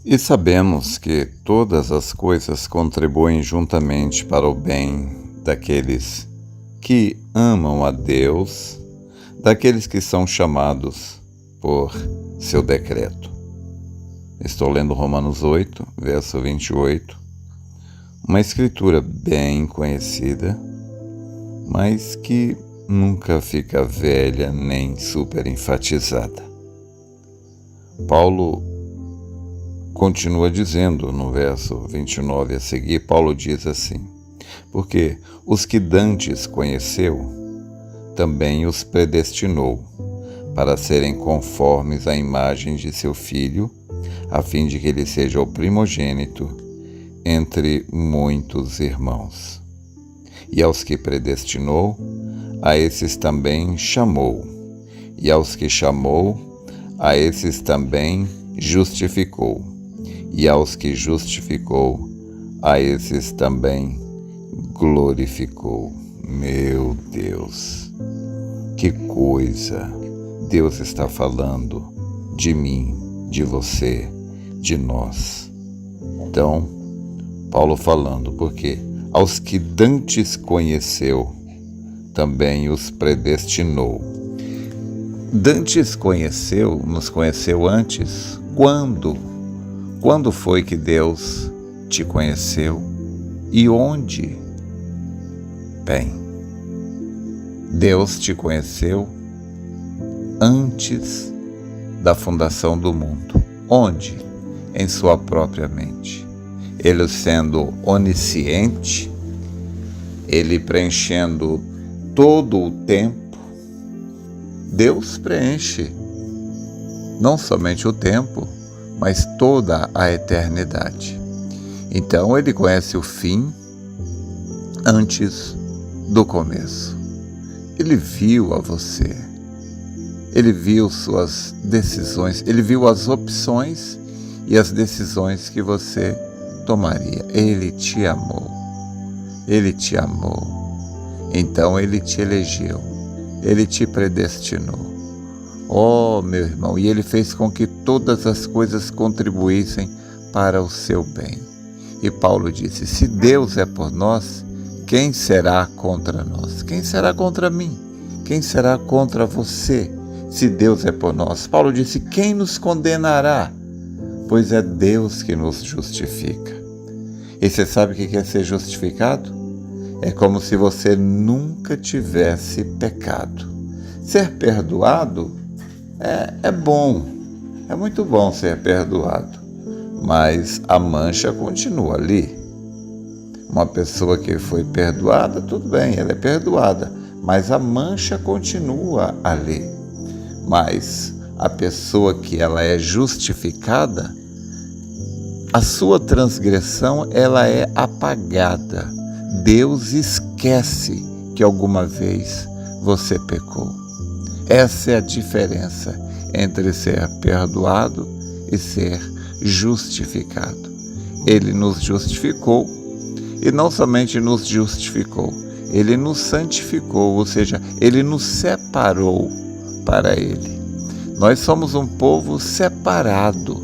E sabemos que todas as coisas contribuem juntamente para o bem daqueles que amam a Deus, daqueles que são chamados por seu decreto. Estou lendo Romanos 8, verso 28, uma escritura bem conhecida, mas que nunca fica velha nem super enfatizada. Paulo continua dizendo no verso 29 a seguir, Paulo diz assim: porque os que dantes conheceu, também os predestinou, para serem conformes à imagem de seu Filho, a fim de que ele seja o primogênito entre muitos irmãos. E aos que predestinou, a esses também chamou, e aos que chamou, a esses também justificou, e aos que justificou, a esses também glorificou. Meu Deus, que coisa! Deus está falando de mim, de você, de nós. Então, Paulo falando, porque aos que dantes conheceu, também os predestinou. Dantes conheceu, nos conheceu antes. Quando? Quando foi que Deus te conheceu? E onde? Bem, Deus te conheceu antes da fundação do mundo. Onde? Em sua própria mente. Ele sendo onisciente, ele preenchendo todo o tempo. Deus preenche não somente o tempo, mas toda a eternidade. Então ele conhece o fim antes do começo. Ele viu a você. Ele viu suas decisões, ele viu as opções e as decisões que você tomaria. Ele te amou. Ele te amou. Então ele te elegeu. Ele te predestinou. Oh, meu irmão, e ele fez com que todas as coisas contribuíssem para o seu bem. E Paulo disse: se Deus é por nós, quem será contra nós? Quem será contra mim? Quem será contra você? Se Deus é por nós. Paulo disse: quem nos condenará? Pois é Deus que nos justifica. E você sabe o que é ser justificado? É como se você nunca tivesse pecado. Ser perdoado é bom, é muito bom ser perdoado, mas a mancha continua ali. Uma pessoa que foi perdoada, tudo bem, ela é perdoada, mas a mancha continua ali. Mas a pessoa que ela é justificada, a sua transgressão ela é apagada. Deus esquece que alguma vez você pecou. Essa é a diferença entre ser perdoado e ser justificado. Ele nos justificou e não somente nos justificou, ele nos santificou, ou seja, ele nos separou para ele. Nós somos um povo separado,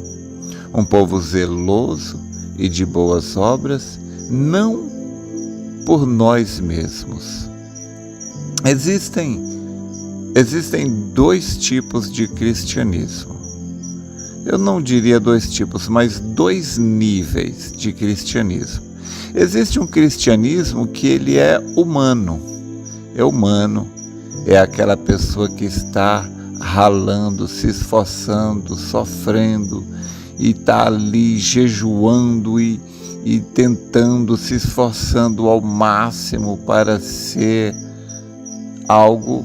um povo zeloso e de boas obras, não por nós mesmos. Existem dois tipos de cristianismo. Eu não diria dois tipos, mas dois níveis de cristianismo. Existe um cristianismo que ele é humano. É humano, é aquela pessoa que está ralando, se esforçando, sofrendo, e está ali jejuando e tentando, se esforçando ao máximo para ser algo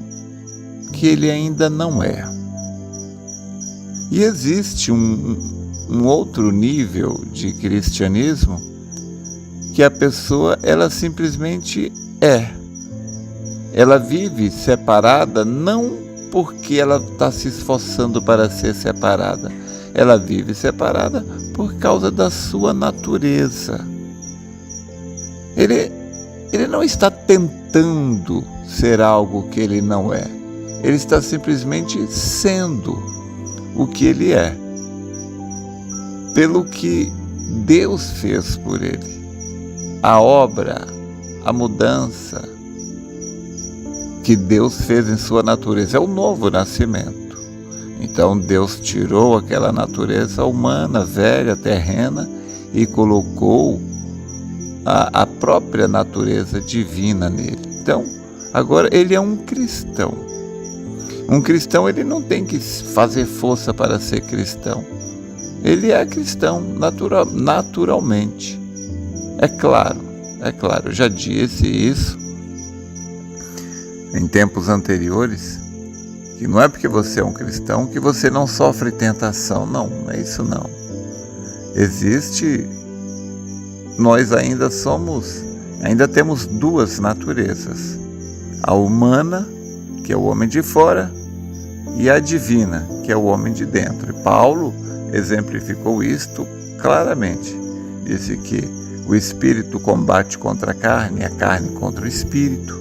que ele ainda não é. E existe um outro nível de cristianismo que a pessoa, ela simplesmente é. Ela vive separada não porque ela está se esforçando para ser separada. Ela vive separada por causa da sua natureza. Ele não está tentando ser algo que ele não é. Ele está simplesmente sendo o que ele é. pelo que Deus fez por ele. A obra, a mudança que Deus fez em sua natureza é o novo nascimento. Então Deus tirou aquela natureza humana, velha, terrena, e colocou a própria natureza divina nele. Então, agora ele é um cristão. Um cristão, ele não tem que fazer força para ser cristão. Ele é cristão naturalmente. É claro, eu já disse isso em tempos anteriores, que não é porque você é um cristão que você não sofre tentação. Não é isso não. Nós ainda temos duas naturezas. A humana, que é o homem de fora, e a divina, que é o homem de dentro. E Paulo exemplificou isto claramente. Disse que o espírito combate contra a carne contra o espírito.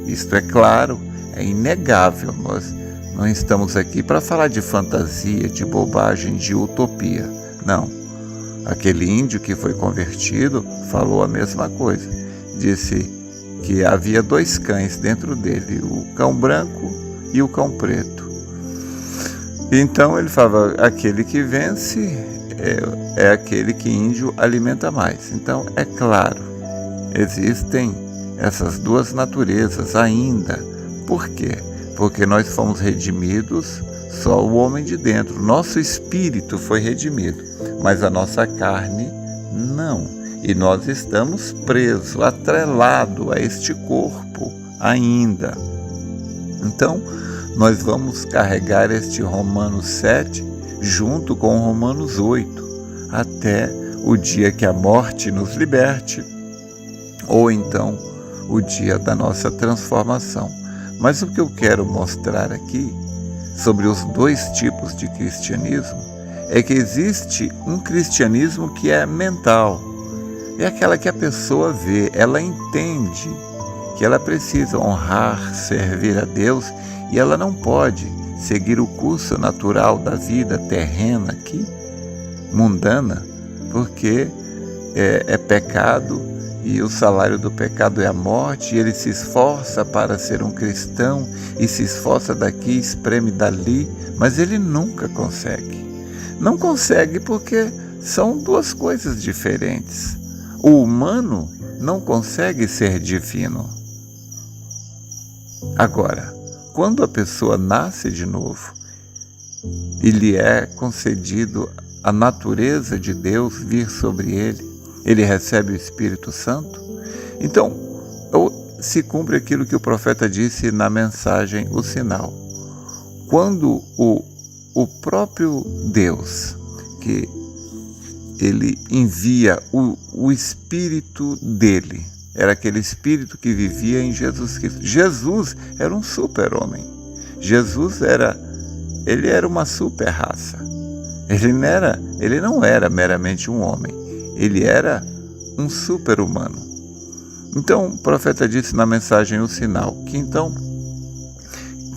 Isto é claro, é inegável. Nós não estamos aqui para falar de fantasia, de bobagem, de utopia. Não. Aquele índio que foi convertido falou a mesma coisa. Disse que havia dois cães dentro dele, o cão branco e o cão preto. Então ele falava, aquele que vence é aquele que índio alimenta mais. Então é claro, existem essas duas naturezas ainda. Por quê? Porque nós fomos redimidos, só o homem de dentro. Nosso espírito foi redimido, mas a nossa carne não. E nós estamos presos, atrelados a este corpo ainda. Então, nós vamos carregar este Romanos 7 junto com Romanos 8, até o dia que a morte nos liberte, ou então o dia da nossa transformação. Mas o que eu quero mostrar aqui, sobre os dois tipos de cristianismo, é que existe um cristianismo que é mental. É aquela que a pessoa vê, ela entende que ela precisa honrar, servir a Deus, e ela não pode seguir o curso natural da vida terrena aqui, mundana, porque é pecado, e o salário do pecado é a morte, e ele se esforça para ser um cristão, e se esforça daqui, espreme dali, mas ele nunca consegue. Não consegue porque são duas coisas diferentes. O humano não consegue ser divino. Agora, quando a pessoa nasce de novo e lhe é concedido a natureza de Deus vir sobre ele recebe o Espírito Santo, então se cumpre aquilo que o profeta disse na mensagem, o sinal. Quando o próprio Deus, que ele envia o Espírito dele, era aquele Espírito que vivia em Jesus Cristo. Jesus era um super-homem. Ele era uma super-raça. Ele não era meramente um homem. Ele era um super-humano. Então, o profeta disse na mensagem o sinal, que então,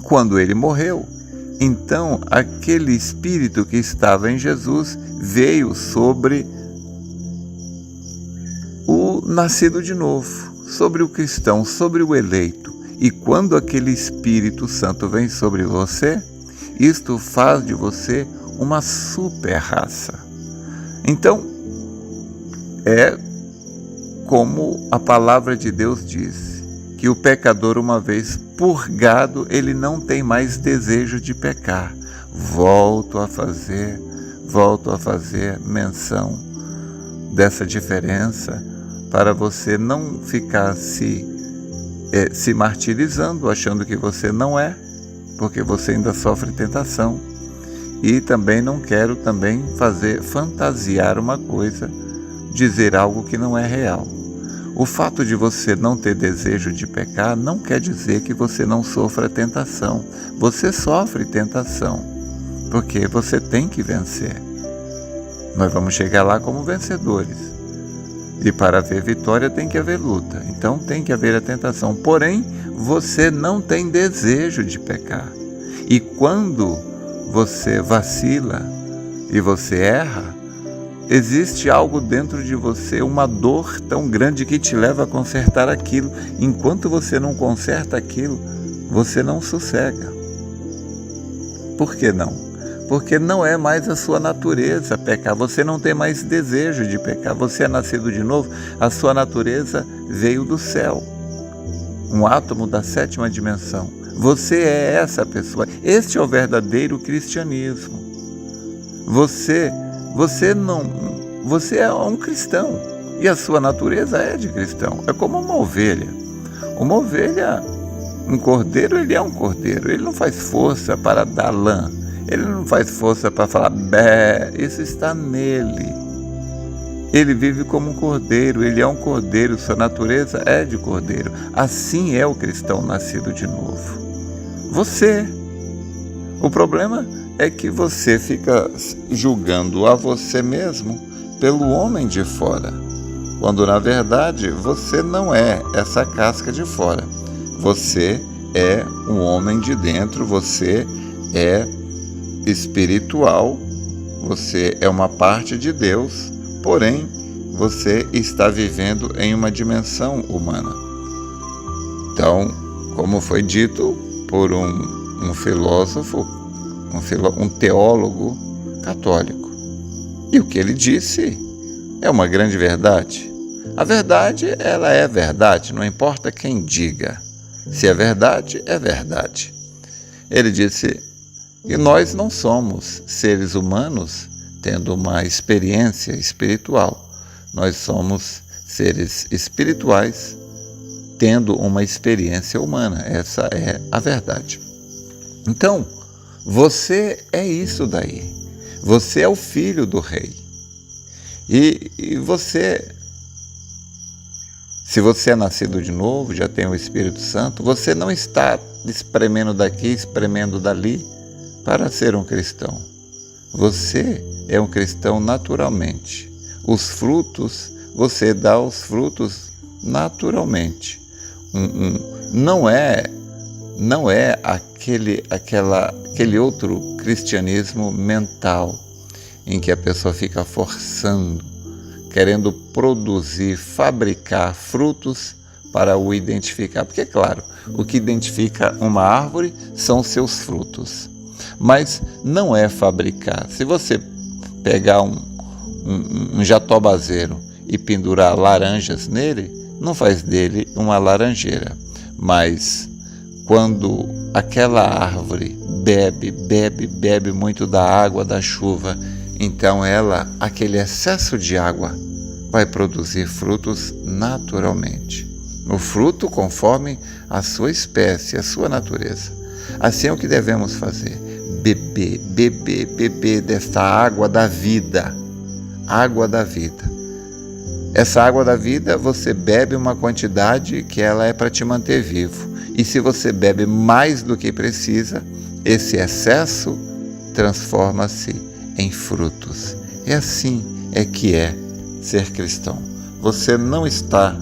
quando ele morreu, então aquele Espírito que estava em Jesus veio sobre o nascido de novo, sobre o cristão, sobre o eleito. E quando aquele Espírito Santo vem sobre você, isto faz de você uma super raça. Então, é como a palavra de Deus diz, que o pecador, uma vez purgado, ele não tem mais desejo de pecar. Volto a fazer menção dessa diferença, para você não ficar se martirizando, achando que você não é, porque você ainda sofre tentação. E também não quero fazer fantasiar uma coisa, dizer algo que não é real. O fato de você não ter desejo de pecar não quer dizer que você não sofra tentação. Você sofre tentação, porque você tem que vencer. Nós vamos chegar lá como vencedores. E para haver vitória tem que haver luta. Então tem que haver a tentação. Porém, você não tem desejo de pecar. E quando você vacila e você erra, existe algo dentro de você, uma dor tão grande que te leva a consertar aquilo. Enquanto você não conserta aquilo, você não sossega. Por que não? Porque não é mais a sua natureza pecar, você não tem mais desejo de pecar, você é nascido de novo, a sua natureza veio do céu, um átomo da 7ª dimensão. Você é essa pessoa, este é o verdadeiro cristianismo. Você é um cristão e a sua natureza é de cristão, é como uma ovelha. Uma ovelha, um cordeiro, ele é um cordeiro, ele não faz força para dar lã. Ele não faz força para falar bé, isso está nele. Ele vive como um cordeiro, ele é um cordeiro, sua natureza é de cordeiro. Assim é o cristão nascido de novo. Você. O problema é que você fica julgando a você mesmo pelo homem de fora, quando na verdade você não é essa casca de fora. Você é um homem de dentro, você é espiritual, você é uma parte de Deus, porém você está vivendo em uma dimensão humana. Então, como foi dito por um filósofo, um teólogo católico, e o que ele disse é uma grande verdade. A verdade, ela é verdade, não importa quem diga. Se é verdade, é verdade. Ele disse: e nós não somos seres humanos tendo uma experiência espiritual. Nós somos seres espirituais tendo uma experiência humana. Essa é a verdade. Então, você é isso daí. Você é o filho do rei. E você, se você é nascido de novo, já tem o Espírito Santo, você não está espremendo daqui, espremendo dali, para ser um cristão. Você é um cristão naturalmente. Os frutos, você dá os frutos naturalmente. Não é aquele outro cristianismo mental em que a pessoa fica forçando, querendo produzir, fabricar frutos para o identificar. Porque, claro, o que identifica uma árvore são seus frutos. Mas não é fabricar. Se você pegar um jatobazeiro e pendurar laranjas nele, não faz dele uma laranjeira. Mas quando aquela árvore bebe muito da água da chuva, então aquele excesso de água vai produzir frutos naturalmente. O fruto conforme a sua espécie, a sua natureza. Assim é o que devemos fazer. Beber desta água da vida. Água da vida. Essa água da vida, você bebe uma quantidade que ela é para te manter vivo. E se você bebe mais do que precisa, esse excesso transforma-se em frutos. E assim é que é ser cristão. Você não está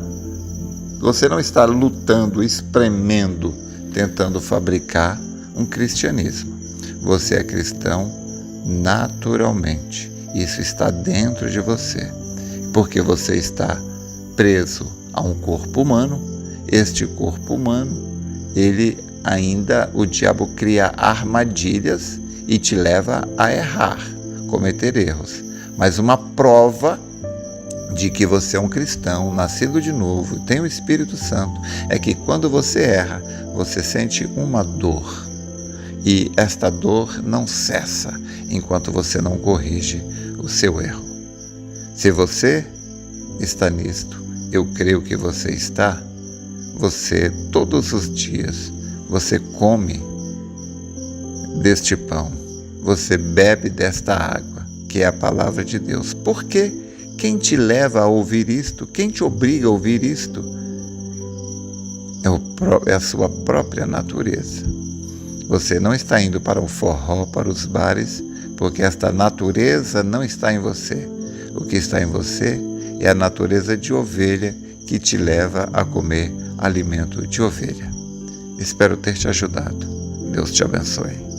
lutando, espremendo, tentando fabricar um cristianismo. Você é cristão naturalmente. Isso está dentro de você. Porque você está preso a um corpo humano. Este corpo humano, o diabo cria armadilhas e te leva a errar, cometer erros. Mas uma prova de que você é um cristão, nascido de novo, tem o Espírito Santo, é que quando você erra, você sente uma dor. E esta dor não cessa enquanto você não corrige o seu erro. Se você está nisto, eu creio que você está, você todos os dias, você come deste pão, você bebe desta água, que é a palavra de Deus. Por quê? Quem te leva a ouvir isto? Quem te obriga a ouvir isto? É a sua própria natureza. Você não está indo para o forró, para os bares, porque esta natureza não está em você. O que está em você é a natureza de ovelha que te leva a comer alimento de ovelha. Espero ter te ajudado. Deus te abençoe.